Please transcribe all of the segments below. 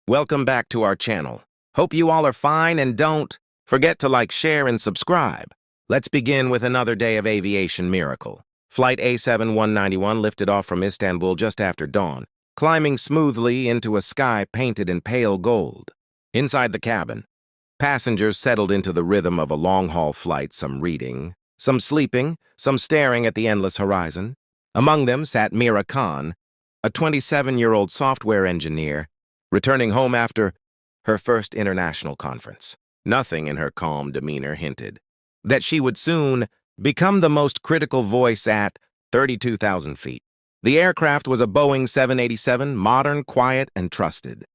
Welcome back to our channel. Hope you all are fine and don't forget to like, share, and subscribe. Let's begin with another day of aviation miracle. Flight A7191 lifted off from Istanbul just after dawn, climbing smoothly into a sky painted in pale gold. Inside the cabin, passengers settled into the rhythm of a long-haul flight, some reading, some sleeping, some staring at the endless horizon. Among them sat Mira Khan, a 27-year-old software engineer, returning home after her first international conference. Nothing in her calm demeanor hinted that she would soon become the most critical voice at 32,000 feet. The aircraft was a Boeing 787, modern, quiet, and trusted.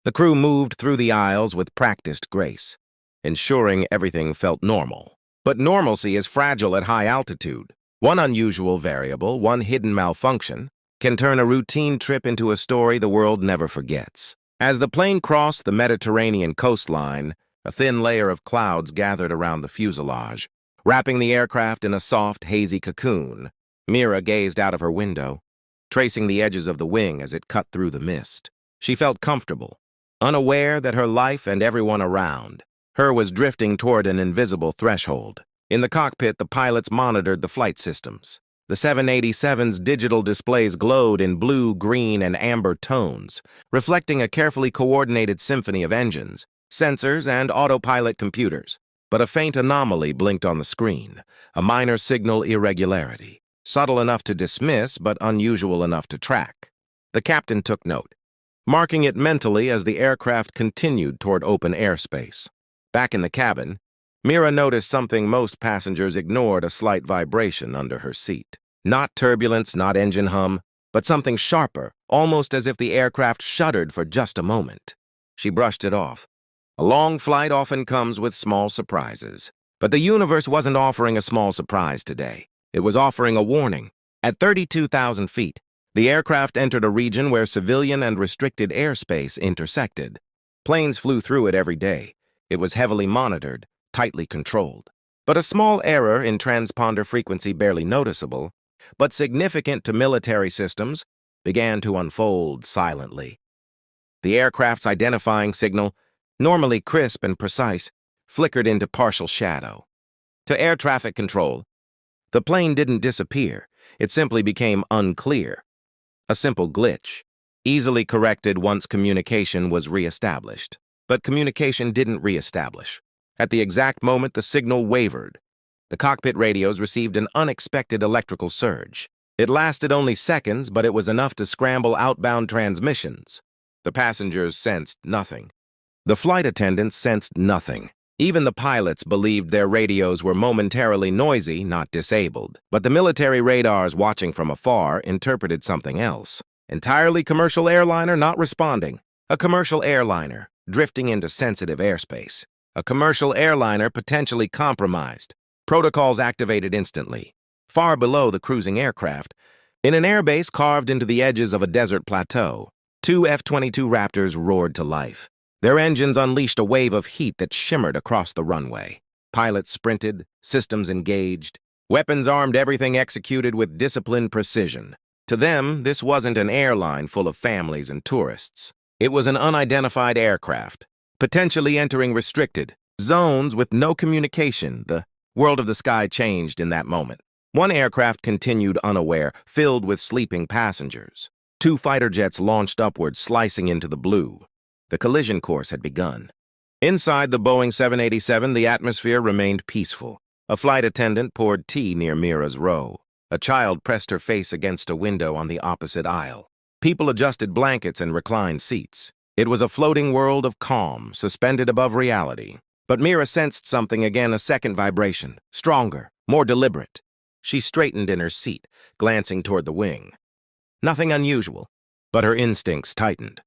The crew moved through the aisles with practiced grace, ensuring everything felt normal. But normalcy is fragile at high altitude. One unusual variable, one hidden malfunction, can turn a routine trip into a story the world never forgets. As the plane crossed the Mediterranean coastline, a thin layer of clouds gathered around the fuselage, wrapping the aircraft in a soft, hazy cocoon. Mira gazed out of her window, tracing the edges of the wing as it cut through the mist. She felt comfortable, unaware that her life and everyone around her was drifting toward an invisible threshold. In the cockpit, the pilots monitored the flight systems. The 787's digital displays glowed in blue, green, and amber tones, reflecting a carefully coordinated symphony of engines, sensors, and autopilot computers. But a faint anomaly blinked on the screen, a minor signal irregularity, subtle enough to dismiss but unusual enough to track. The captain took note, marking it mentally as the aircraft continued toward open airspace. Back in the cabin, Mira noticed something most passengers ignored: a slight vibration under her seat. Not turbulence, not engine hum, but something sharper, almost as if the aircraft shuddered for just a moment. She brushed it off. A long flight often comes with small surprises. But the universe wasn't offering a small surprise today. It was offering a warning. At 32,000 feet, the aircraft entered a region where civilian and restricted airspace intersected. Planes flew through it every day. It was heavily monitored, tightly controlled. But a small error in transponder frequency, barely noticeable, but significant to military systems, began to unfold silently. The aircraft's identifying signal, normally crisp and precise, flickered into partial shadow. To air traffic control, the plane didn't disappear. It simply became unclear. A simple glitch, easily corrected once communication was reestablished. But communication didn't reestablish. At the exact moment the signal wavered, the cockpit radios received an unexpected electrical surge. It lasted only seconds, but it was enough to scramble outbound transmissions. The passengers sensed nothing. The flight attendants sensed nothing. Even the pilots believed their radios were momentarily noisy, not disabled. But the military radars watching from afar interpreted something else. Entirely commercial airliner not responding. A commercial airliner drifting into sensitive airspace. A commercial airliner potentially compromised. Protocols activated instantly. Far below the cruising aircraft, in an airbase carved into the edges of a desert plateau, two F-22 Raptors roared to life. Their engines unleashed a wave of heat that shimmered across the runway. Pilots sprinted, systems engaged, weapons armed, everything executed with disciplined precision. To them, this wasn't an airline full of families and tourists. It was an unidentified aircraft, potentially entering restricted zones with no communication. The world of the sky changed in that moment. One aircraft continued unaware, filled with sleeping passengers. Two fighter jets launched upward, slicing into the blue. The collision course had begun. Inside the Boeing 787, the atmosphere remained peaceful. A flight attendant poured tea near Mira's row. A child pressed her face against a window on the opposite aisle. People adjusted blankets and reclined seats. It was a floating world of calm, suspended above reality. But Mira sensed something again, a second vibration, stronger, more deliberate. She straightened in her seat, glancing toward the wing. Nothing unusual, but her instincts tightened.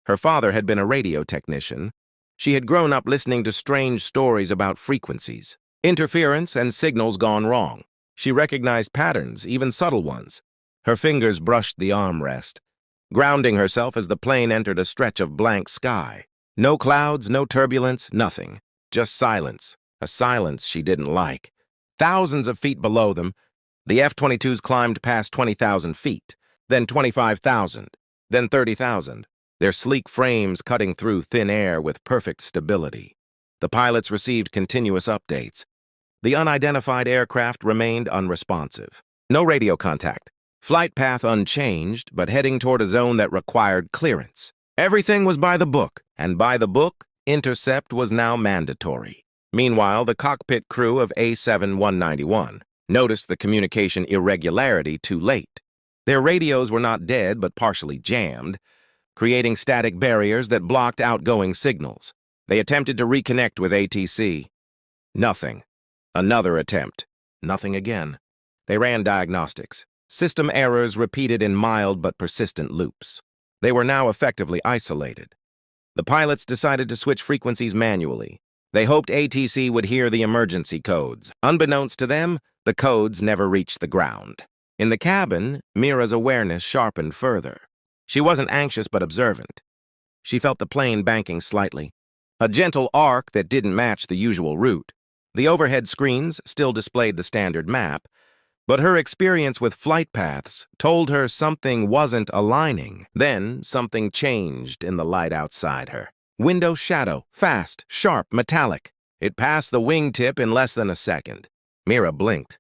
Her father had been a radio technician. She had grown up listening to strange stories about frequencies, interference, and signals gone wrong. She recognized patterns, even subtle ones. Her fingers brushed the armrest, grounding herself as the plane entered a stretch of blank sky. No clouds, no turbulence, nothing. Just silence. A silence she didn't like. Thousands of feet below them, the F-22s climbed past 20,000 feet, then 25,000, then 30,000, their sleek frames cutting through thin air with perfect stability. The pilots received continuous updates. The unidentified aircraft remained unresponsive. No radio contact. Flight path unchanged, but heading toward a zone that required clearance. Everything was by the book, and by the book, intercept was now mandatory. Meanwhile, the cockpit crew of A-191 noticed the communication irregularity too late. Their radios were not dead, but partially jammed, creating static barriers that blocked outgoing signals. They attempted to reconnect with ATC. Nothing. Another attempt. Nothing again. They ran diagnostics. System errors repeated in mild but persistent loops. They were now effectively isolated. The pilots decided to switch frequencies manually. They hoped ATC would hear the emergency codes. Unbeknownst to them, the codes never reached the ground. In the cabin, Mira's awareness sharpened further. She wasn't anxious but observant. She felt the plane banking slightly. A gentle arc that didn't match the usual route. The overhead screens still displayed the standard map, but her experience with flight paths told her something wasn't aligning. Then something changed in the light outside her. Window shadow, fast, sharp, metallic. It passed the wingtip in less than a second. Mira blinked.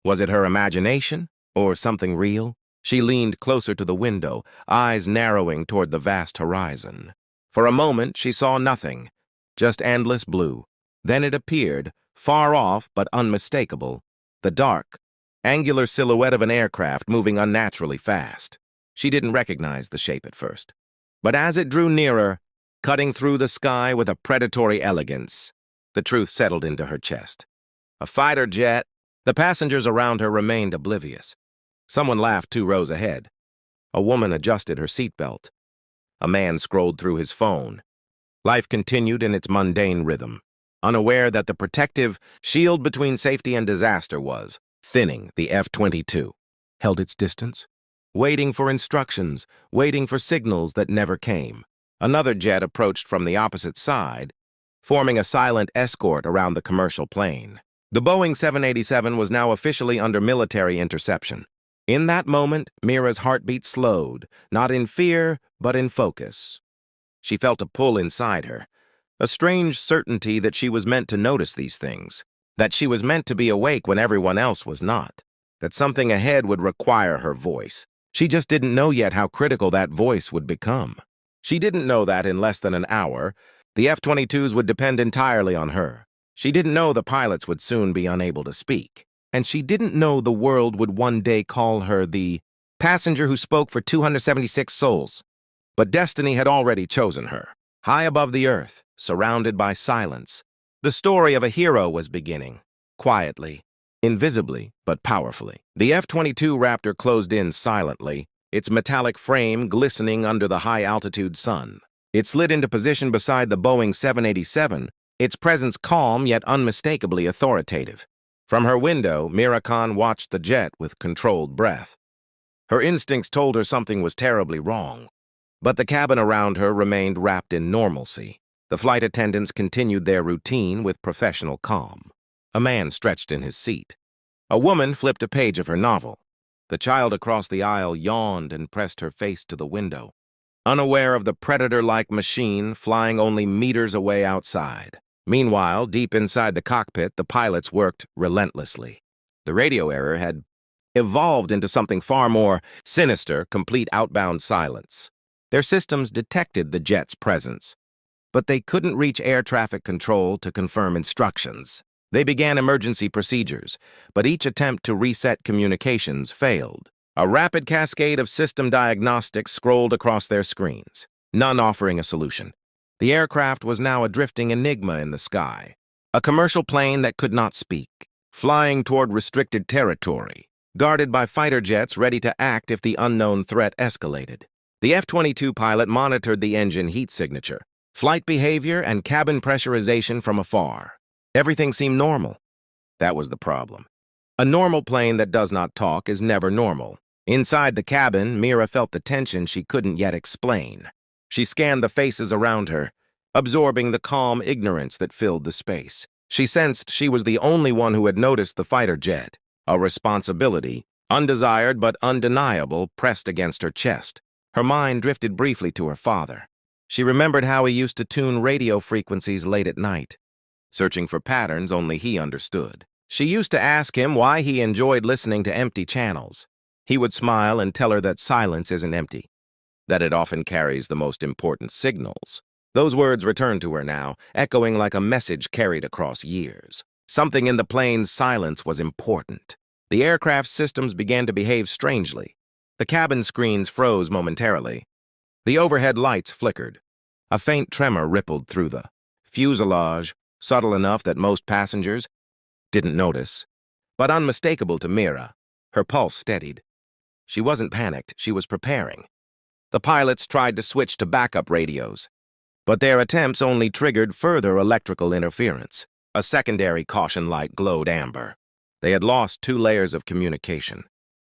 Was it her imagination or something real? She leaned closer to the window, eyes narrowing toward the vast horizon. For a moment, she saw nothing, just endless blue. Then it appeared, far off but unmistakable, the dark, angular silhouette of an aircraft moving unnaturally fast. She didn't recognize the shape at first. But as it drew nearer, cutting through the sky with a predatory elegance, the truth settled into her chest. A fighter jet. The passengers around her remained oblivious. Someone laughed 2 rows ahead. A woman adjusted her seatbelt. A man scrolled through his phone. Life continued in its mundane rhythm, unaware that the protective shield between safety and disaster was thinning. The F-22 held its distance, waiting for instructions, waiting for signals that never came. Another jet approached from the opposite side, forming a silent escort around the commercial plane. The Boeing 787 was now officially under military interception. In that moment, Mira's heartbeat slowed, not in fear, but in focus. She felt a pull inside her, a strange certainty that she was meant to notice these things, that she was meant to be awake when everyone else was not, that something ahead would require her voice. She just didn't know yet how critical that voice would become. She didn't know that in less than an hour, the F-22s would depend entirely on her. She didn't know the pilots would soon be unable to speak. And she didn't know the world would one day call her the passenger who spoke for 276 souls. But destiny had already chosen her. High above the earth, surrounded by silence, the story of a hero was beginning, quietly, invisibly, but powerfully. The F-22 Raptor closed in silently, its metallic frame glistening under the high-altitude sun. It slid into position beside the Boeing 787, its presence calm yet unmistakably authoritative. From her window, Mira Khan watched the jet with controlled breath. Her instincts told her something was terribly wrong, but the cabin around her remained wrapped in normalcy. The flight attendants continued their routine with professional calm. A man stretched in his seat. A woman flipped a page of her novel. The child across the aisle yawned and pressed her face to the window, unaware of the predator-like machine flying only meters away outside. Meanwhile, deep inside the cockpit, the pilots worked relentlessly. The radio error had evolved into something far more sinister, complete outbound silence. Their systems detected the jet's presence, but they couldn't reach air traffic control to confirm instructions. They began emergency procedures, but each attempt to reset communications failed. A rapid cascade of system diagnostics scrolled across their screens, none offering a solution. The aircraft was now a drifting enigma in the sky, a commercial plane that could not speak, flying toward restricted territory, guarded by fighter jets ready to act if the unknown threat escalated. The F-22 pilot monitored the engine heat signature, flight behavior, and cabin pressurization from afar. Everything seemed normal. That was the problem. A normal plane that does not talk is never normal. Inside the cabin, Mira felt the tension she couldn't yet explain. She scanned the faces around her, absorbing the calm ignorance that filled the space. She sensed she was the only one who had noticed the fighter jet. A responsibility, undesired but undeniable, pressed against her chest. Her mind drifted briefly to her father. She remembered how he used to tune radio frequencies late at night, searching for patterns only he understood. She used to ask him why he enjoyed listening to empty channels. He would smile and tell her that silence isn't empty, that it often carries the most important signals. Those words returned to her now, echoing like a message carried across years. Something in the plane's silence was important. The aircraft's systems began to behave strangely. The cabin screens froze momentarily. The overhead lights flickered. A faint tremor rippled through the fuselage, subtle enough that most passengers didn't notice, but unmistakable to Mira. Her pulse steadied. She wasn't panicked, she was preparing. The pilots tried to switch to backup radios, but their attempts only triggered further electrical interference. A secondary caution light glowed amber. They had lost 2 layers of communication.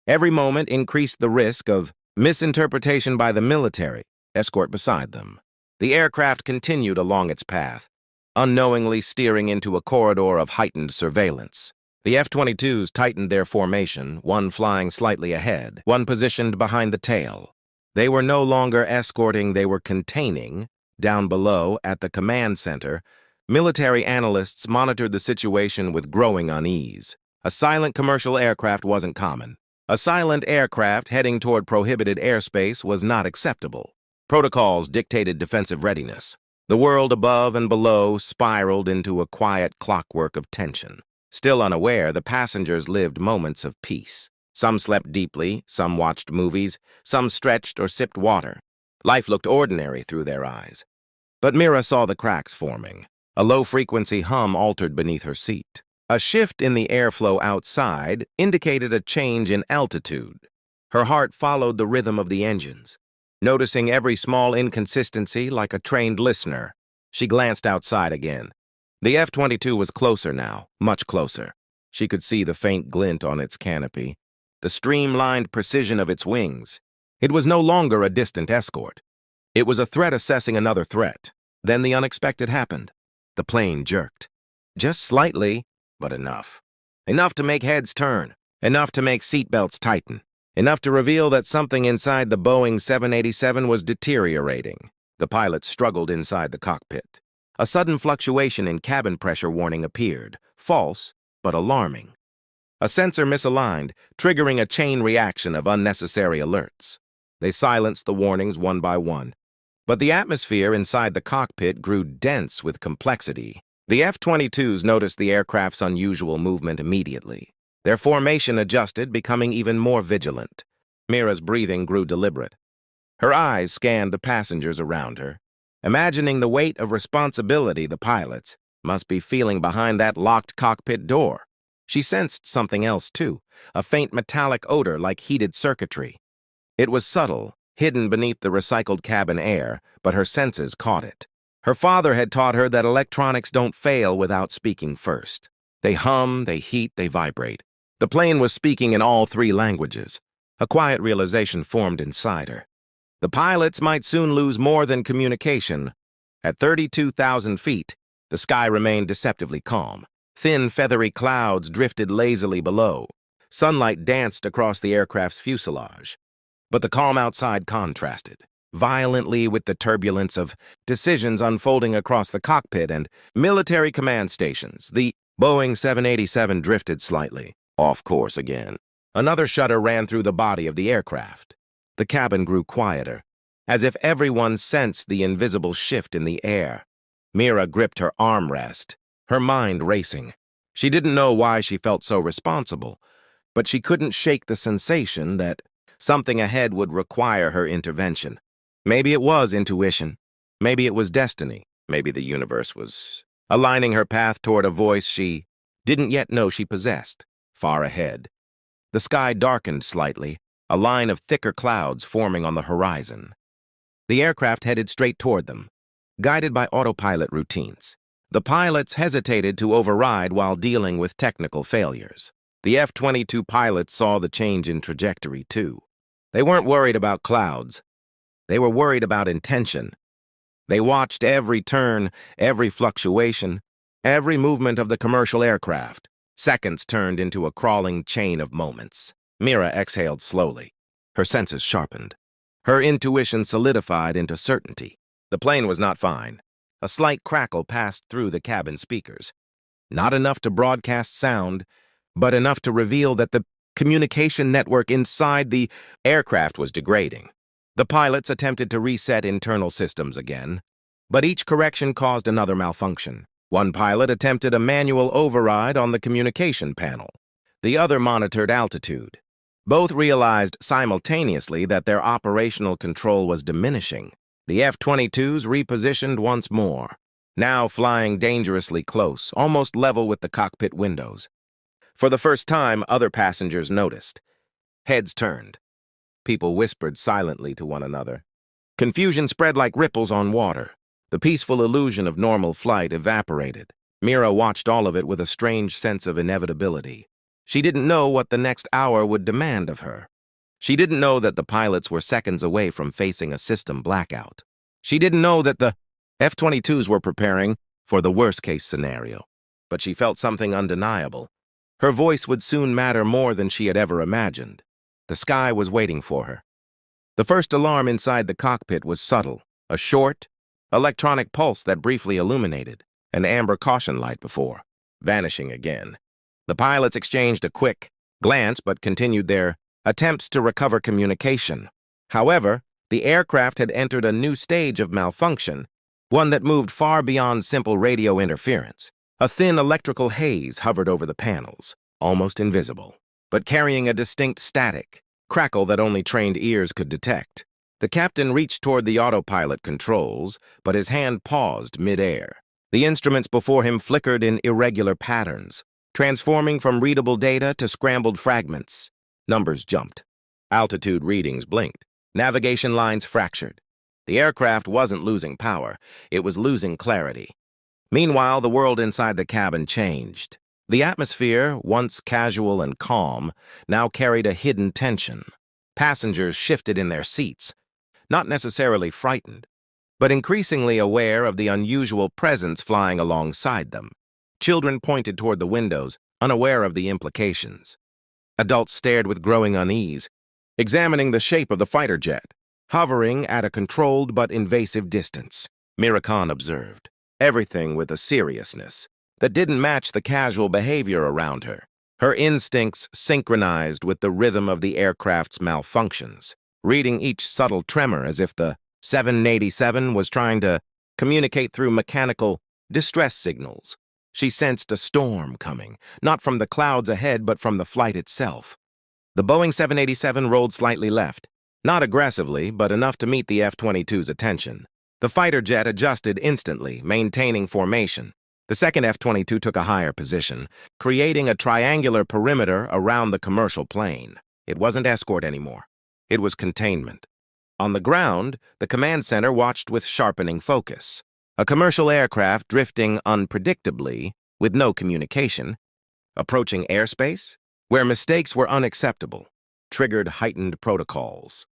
Every moment increased the risk of misinterpretation by the military escort beside them. The aircraft continued along its path, unknowingly steering into a corridor of heightened surveillance. The F-22s tightened their formation, one flying slightly ahead, one positioned behind the tail. They were no longer escorting, they were containing. Down below, at the command center, military analysts monitored the situation with growing unease. A silent commercial aircraft wasn't common. A silent aircraft heading toward prohibited airspace was not acceptable. Protocols dictated defensive readiness. The world above and below spiraled into a quiet clockwork of tension. Still unaware, the passengers lived moments of peace. Some slept deeply, some watched movies, some stretched or sipped water. Life looked ordinary through their eyes. But Mira saw the cracks forming. A low-frequency hum altered beneath her seat. A shift in the airflow outside indicated a change in altitude. Her heart followed the rhythm of the engines. Noticing every small inconsistency like a trained listener, she glanced outside again. The F-22 was closer now, much closer. She could see the faint glint on its canopy, the streamlined precision of its wings. It was no longer a distant escort. It was a threat assessing another threat. Then the unexpected happened. The plane jerked. Just slightly, but enough. Enough to make heads turn. Enough to make seatbelts tighten. Enough to reveal that something inside the Boeing 787 was deteriorating. The pilots struggled inside the cockpit. A sudden fluctuation in cabin pressure warning appeared. False, but alarming. A sensor misaligned, triggering a chain reaction of unnecessary alerts. They silenced the warnings one by one. But the atmosphere inside the cockpit grew dense with complexity. The F-22s noticed the aircraft's unusual movement immediately. Their formation adjusted, becoming even more vigilant. Mira's breathing grew deliberate. Her eyes scanned the passengers around her, imagining the weight of responsibility the pilots must be feeling behind that locked cockpit door. She sensed something else, too, a faint metallic odor like heated circuitry. It was subtle, hidden beneath the recycled cabin air, but her senses caught it. Her father had taught her that electronics don't fail without speaking first. They hum, they heat, they vibrate. The plane was speaking in all 3 languages. A quiet realization formed inside her. The pilots might soon lose more than communication. At 32,000 feet, the sky remained deceptively calm. Thin, feathery clouds drifted lazily below. Sunlight danced across the aircraft's fuselage. But the calm outside contrasted violently with the turbulence of decisions unfolding across the cockpit and military command stations. The Boeing 787 drifted slightly, off course again. Another shudder ran through the body of the aircraft. The cabin grew quieter, as if everyone sensed the invisible shift in the air. Mira gripped her armrest, her mind racing. She didn't know why she felt so responsible, but she couldn't shake the sensation that something ahead would require her intervention. Maybe it was intuition. Maybe it was destiny. Maybe the universe was aligning her path toward a voice she didn't yet know she possessed, far ahead. The sky darkened slightly, a line of thicker clouds forming on the horizon. The aircraft headed straight toward them, guided by autopilot routines. The pilots hesitated to override while dealing with technical failures. The F-22 pilots saw the change in trajectory, too. They weren't worried about clouds. They were worried about intention. They watched every turn, every fluctuation, Every movement of the commercial aircraft, seconds turned into a crawling chain of moments. Mira exhaled slowly. Her senses sharpened. Her intuition solidified into certainty. The plane was not fine. A slight crackle passed through the cabin speakers. Not enough to broadcast sound, but enough to reveal that the communication network inside the aircraft was degrading. The pilots attempted to reset internal systems again, but each correction caused another malfunction. One pilot attempted a manual override on the communication panel. The other monitored altitude. Both realized simultaneously that their operational control was diminishing. The F-22s repositioned once more, now flying dangerously close, almost level with the cockpit windows. For the first time, other passengers noticed. Heads turned. People whispered silently to one another. Confusion spread like ripples on water. The peaceful illusion of normal flight evaporated. Mira watched all of it with a strange sense of inevitability. She didn't know what the next hour would demand of her. She didn't know that the pilots were seconds away from facing a system blackout. She didn't know that the F-22s were preparing for the worst-case scenario. But she felt something undeniable. Her voice would soon matter more than she had ever imagined. The sky was waiting for her. The first alarm inside the cockpit was subtle, a short, electronic pulse that briefly illuminated, an amber caution light before, vanishing again. The pilots exchanged a quick glance but continued their attempts to recover communication. However, the aircraft had entered a new stage of malfunction, one that moved far beyond simple radio interference. A thin electrical haze hovered over the panels, almost invisible, but carrying a distinct static, crackle that only trained ears could detect. The captain reached toward the autopilot controls, but his hand paused mid-air. The instruments before him flickered in irregular patterns, transforming from readable data to scrambled fragments. Numbers jumped. Altitude readings blinked. Navigation lines fractured. The aircraft wasn't losing power, it was losing clarity. Meanwhile, the world inside the cabin changed. The atmosphere, once casual and calm, now carried a hidden tension. Passengers shifted in their seats, not necessarily frightened, but increasingly aware of the unusual presence flying alongside them. Children pointed toward the windows, unaware of the implications. Adults stared with growing unease, examining the shape of the fighter jet, hovering at a controlled but invasive distance. Mira Khan observed, everything with a seriousness that didn't match the casual behavior around her. Her instincts synchronized with the rhythm of the aircraft's malfunctions, reading each subtle tremor as if the 787 was trying to communicate through mechanical distress signals. She sensed a storm coming, not from the clouds ahead but from the flight itself. The Boeing 787 rolled slightly left, not aggressively, but enough to meet the F-22's attention. The fighter jet adjusted instantly, maintaining formation. The second F-22 took a higher position, creating a triangular perimeter around the commercial plane. It wasn't escort anymore. It was containment. On the ground, the command center watched with sharpening focus. A commercial aircraft drifting unpredictably, with no communication, approaching airspace, where mistakes were unacceptable, triggered heightened protocols.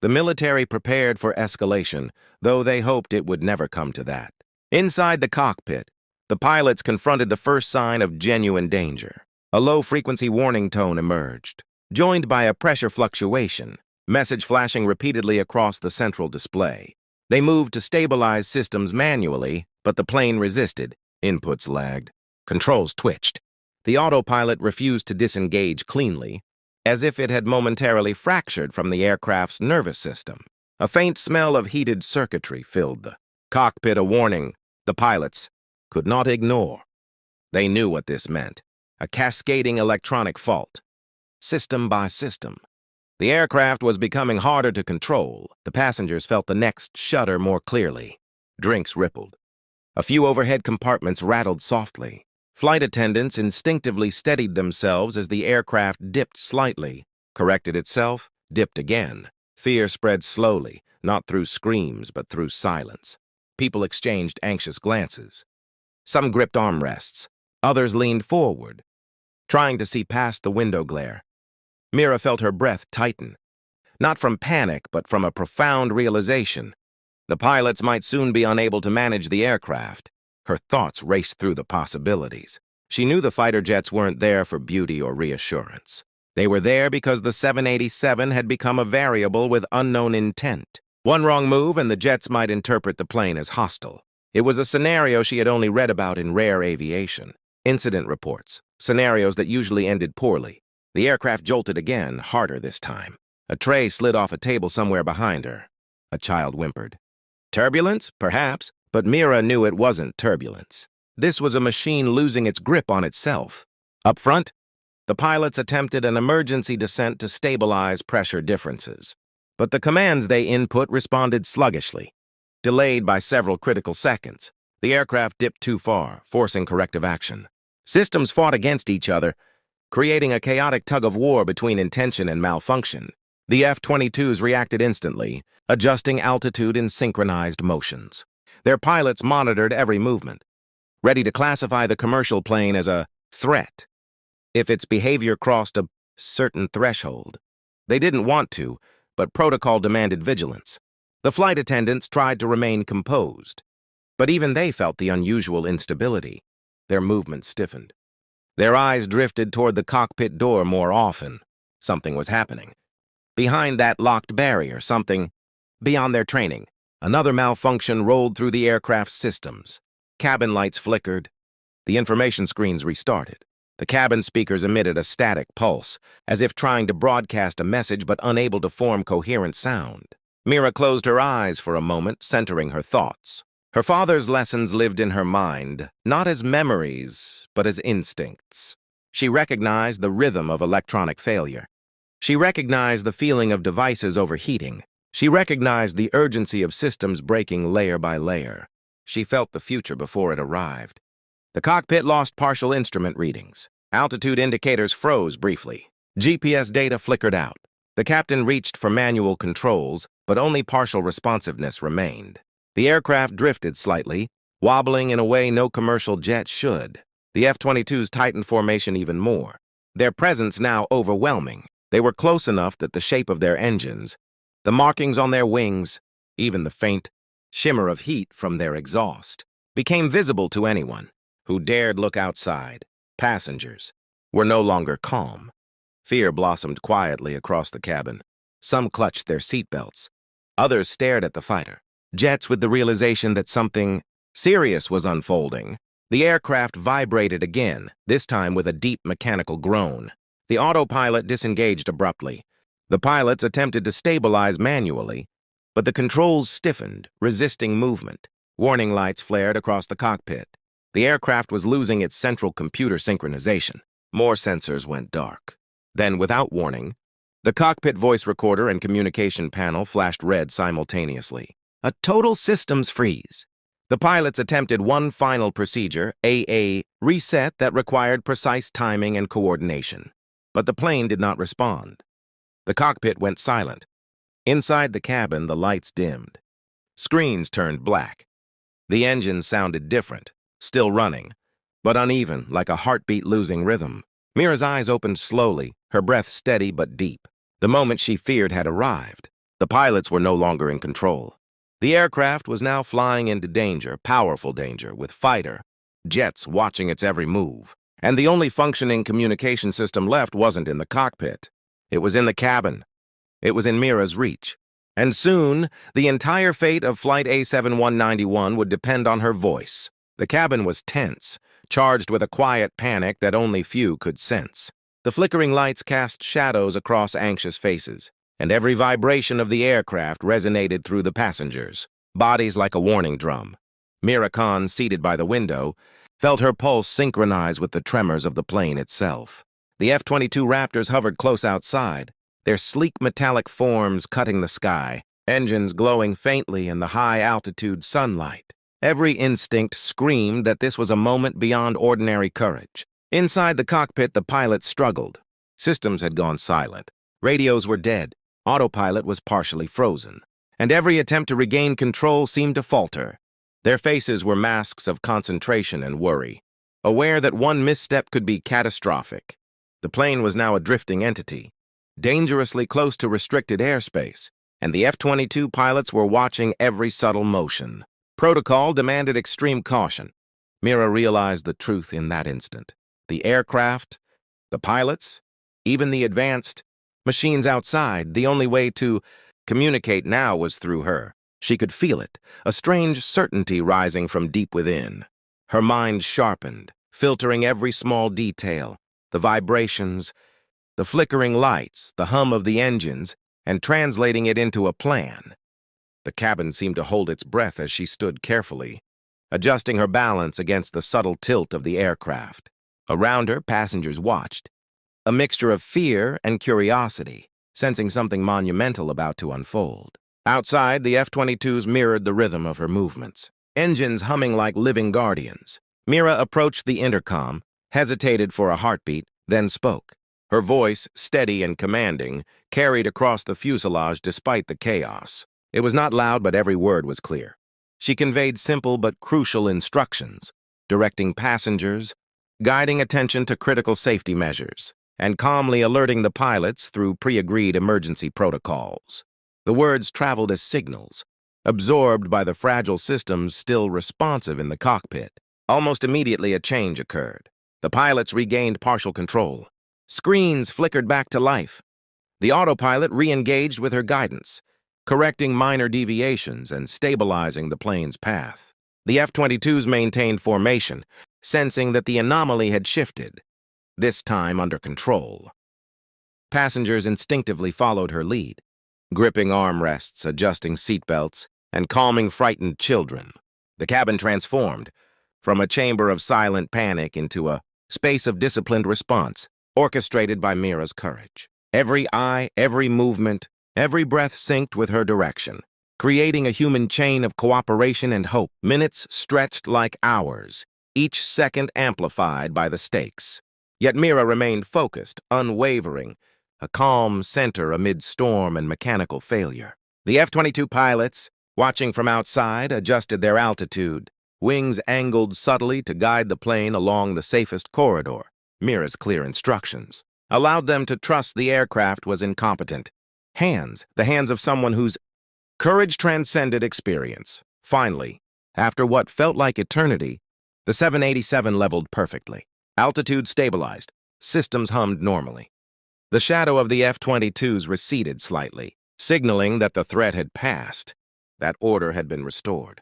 The military prepared for escalation, though they hoped it would never come to that. Inside the cockpit, the pilots confronted the first sign of genuine danger. A low-frequency warning tone emerged, joined by a pressure fluctuation, message flashing repeatedly across the central display. They moved to stabilize systems manually, but the plane resisted. Inputs lagged. Controls twitched. The autopilot refused to disengage cleanly, as if it had momentarily fractured from the aircraft's nervous system. A faint smell of heated circuitry filled the cockpit, a warning the pilots could not ignore. They knew what this meant. A cascading electronic fault, system by system. The aircraft was becoming harder to control. The passengers felt the next shudder more clearly. Drinks rippled. A few overhead compartments rattled softly. Flight attendants instinctively steadied themselves as the aircraft dipped slightly, corrected itself, dipped again. Fear spread slowly, not through screams but through silence. People exchanged anxious glances. Some gripped armrests. Others leaned forward, trying to see past the window glare. Mira felt her breath tighten, not from panic but from a profound realization. The pilots might soon be unable to manage the aircraft. Her thoughts raced through the possibilities. She knew the fighter jets weren't there for beauty or reassurance. They were there because the 787 had become a variable with unknown intent. One wrong move and the jets might interpret the plane as hostile. It was a scenario she had only read about in rare aviation. Incident reports, scenarios that usually ended poorly. The aircraft jolted again, harder this time. A tray slid off a table somewhere behind her. A child whimpered. Turbulence? Perhaps, but Mira knew it wasn't turbulence. This was a machine losing its grip on itself. Up front, the pilots attempted an emergency descent to stabilize pressure differences. But the commands they input responded sluggishly. Delayed by several critical seconds, the aircraft dipped too far, forcing corrective action. Systems fought against each other, creating a chaotic tug-of-war between intention and malfunction. The F-22s reacted instantly, adjusting altitude in synchronized motions. Their pilots monitored every movement, ready to classify the commercial plane as a threat if its behavior crossed a certain threshold. They didn't want to, but protocol demanded vigilance. The flight attendants tried to remain composed, but even they felt the unusual instability. Their movements stiffened. Their eyes drifted toward the cockpit door more often. Something was happening. Behind that locked barrier, something beyond their training. Another malfunction rolled through the aircraft's systems. Cabin lights flickered. The information screens restarted. The cabin speakers emitted a static pulse, as if trying to broadcast a message but unable to form coherent sound. Mira closed her eyes for a moment, centering her thoughts. Her father's lessons lived in her mind, not as memories, but as instincts. She recognized the rhythm of electronic failure. She recognized the feeling of devices overheating. She recognized the urgency of systems breaking layer by layer. She felt the future before it arrived. The cockpit lost partial instrument readings. Altitude indicators froze briefly. GPS data flickered out. The captain reached for manual controls, but only partial responsiveness remained. The aircraft drifted slightly, wobbling in a way no commercial jet should. The F-22s tightened formation even more, their presence now overwhelming. They were close enough that the shape of their engines, the markings on their wings, even the faint shimmer of heat from their exhaust, became visible to anyone who dared look outside. Passengers were no longer calm. Fear blossomed quietly across the cabin. Some clutched their seatbelts. Others stared at the fighter. Jets with the realization that something serious was unfolding. The aircraft vibrated again, this time with a deep mechanical groan. The autopilot disengaged abruptly. The pilots attempted to stabilize manually, but the controls stiffened, resisting movement. Warning lights flared across the cockpit. The aircraft was losing its central computer synchronization. More sensors went dark. Then, without warning, the cockpit voice recorder and communication panel flashed red simultaneously. A total systems freeze. The pilots attempted one final procedure, a reset that required precise timing and coordination. But the plane did not respond. The cockpit went silent. Inside the cabin, the lights dimmed. Screens turned black. The engine sounded different, still running, but uneven, like a heartbeat losing rhythm. Mira's eyes opened slowly, her breath steady but deep. The moment she feared had arrived. The pilots were no longer in control. The aircraft was now flying into danger, powerful danger, with fighter jets watching its every move. And the only functioning communication system left wasn't in the cockpit. It was in the cabin. It was in Mira's reach. And soon, the entire fate of Flight A7191 would depend on her voice. The cabin was tense, charged with a quiet panic that only few could sense. The flickering lights cast shadows across anxious faces, and every vibration of the aircraft resonated through the passengers, bodies like a warning drum. Mira Khan, seated by the window, felt her pulse synchronize with the tremors of the plane itself. The F-22 Raptors hovered close outside, their sleek metallic forms cutting the sky, engines glowing faintly in the high-altitude sunlight. Every instinct screamed that this was a moment beyond ordinary courage. Inside the cockpit, the pilots struggled. Systems had gone silent. Radios were dead. Autopilot was partially frozen. And every attempt to regain control seemed to falter. Their faces were masks of concentration and worry, aware that one misstep could be catastrophic. The plane was now a drifting entity, dangerously close to restricted airspace, and the F-22 pilots were watching every subtle motion. Protocol demanded extreme caution. Mira realized the truth in that instant. The aircraft, the pilots, even the advanced machines outside, the only way to communicate now was through her. She could feel it, a strange certainty rising from deep within. Her mind sharpened, filtering every small detail, the vibrations, the flickering lights, the hum of the engines, and translating it into a plan. The cabin seemed to hold its breath as she stood carefully, adjusting her balance against the subtle tilt of the aircraft. Around her, passengers watched, a mixture of fear and curiosity, sensing something monumental about to unfold. Outside, the F-22s mirrored the rhythm of her movements, engines humming like living guardians. Mira approached the intercom, hesitated for a heartbeat, then spoke. Her voice, steady and commanding, carried across the fuselage despite the chaos. It was not loud, but every word was clear. She conveyed simple but crucial instructions, directing passengers, guiding attention to critical safety measures, and calmly alerting the pilots through pre-agreed emergency protocols. The words traveled as signals, absorbed by the fragile systems still responsive in the cockpit. Almost immediately, a change occurred. The pilots regained partial control. Screens flickered back to life. The autopilot re-engaged with her guidance, correcting minor deviations and stabilizing the plane's path. The F-22s maintained formation, sensing that the anomaly had shifted, this time under control. Passengers instinctively followed her lead, gripping armrests, adjusting seatbelts, and calming frightened children. The cabin transformed, from a chamber of silent panic into a space of disciplined response, orchestrated by Mira's courage. Every eye, every movement, every breath synced with her direction, creating a human chain of cooperation and hope. Minutes stretched like hours, each second amplified by the stakes. Yet Mira remained focused, unwavering, a calm center amid storm and mechanical failure. The F-22 pilots, watching from outside, adjusted their altitude, wings angled subtly to guide the plane along the safest corridor. Mira's clear instructions allowed them to trust the aircraft was incompetent. The hands of someone whose courage transcended experience. Finally, after what felt like eternity, the 787 leveled perfectly. Altitude stabilized. Systems hummed normally. The shadow of the F-22s receded slightly, signaling that the threat had passed, that order had been restored.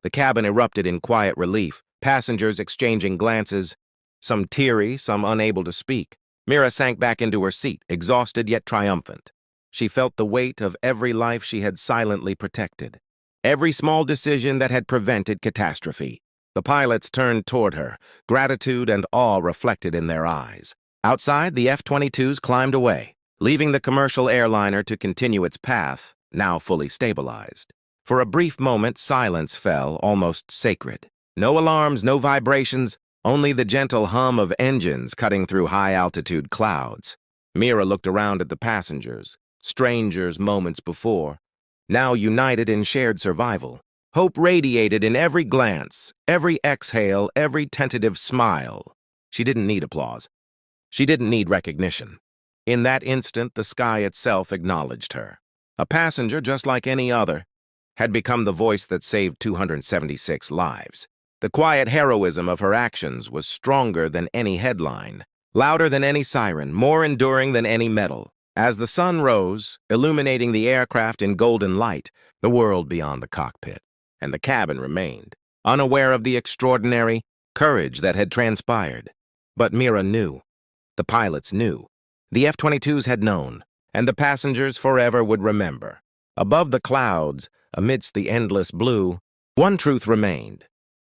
The cabin erupted in quiet relief, passengers exchanging glances, some teary, some unable to speak. Mira sank back into her seat, exhausted yet triumphant. She felt the weight of every life she had silently protected, every small decision that had prevented catastrophe. The pilots turned toward her, gratitude and awe reflected in their eyes. Outside, the F-22s climbed away, leaving the commercial airliner to continue its path, now fully stabilized. For a brief moment, silence fell, almost sacred. No alarms, no vibrations, only the gentle hum of engines cutting through high-altitude clouds. Mira looked around at the passengers, strangers moments before, now united in shared survival. Hope radiated in every glance, every exhale, every tentative smile. She didn't need applause. She didn't need recognition. In that instant, the sky itself acknowledged her. A passenger just like any other, had become the voice that saved 276 lives. The quiet heroism of her actions was stronger than any headline, louder than any siren, more enduring than any medal. As the sun rose, illuminating the aircraft in golden light, the world beyond the cockpit, and the cabin remained, unaware of the extraordinary courage that had transpired. But Mira knew. The pilots knew. The F-22s had known, and the passengers forever would remember. Above the clouds, amidst the endless blue, one truth remained.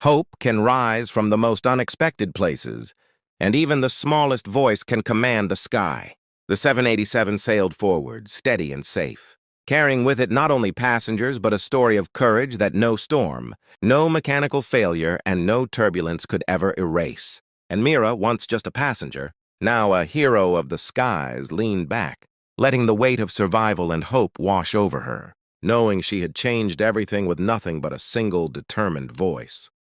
Hope can rise from the most unexpected places, and even the smallest voice can command the sky. The 787 sailed forward, steady and safe, carrying with it not only passengers but a story of courage that no storm, no mechanical failure, and no turbulence could ever erase. And Mira, once just a passenger, now a hero of the skies, leaned back, letting the weight of survival and hope wash over her, knowing she had changed everything with nothing but a single determined voice.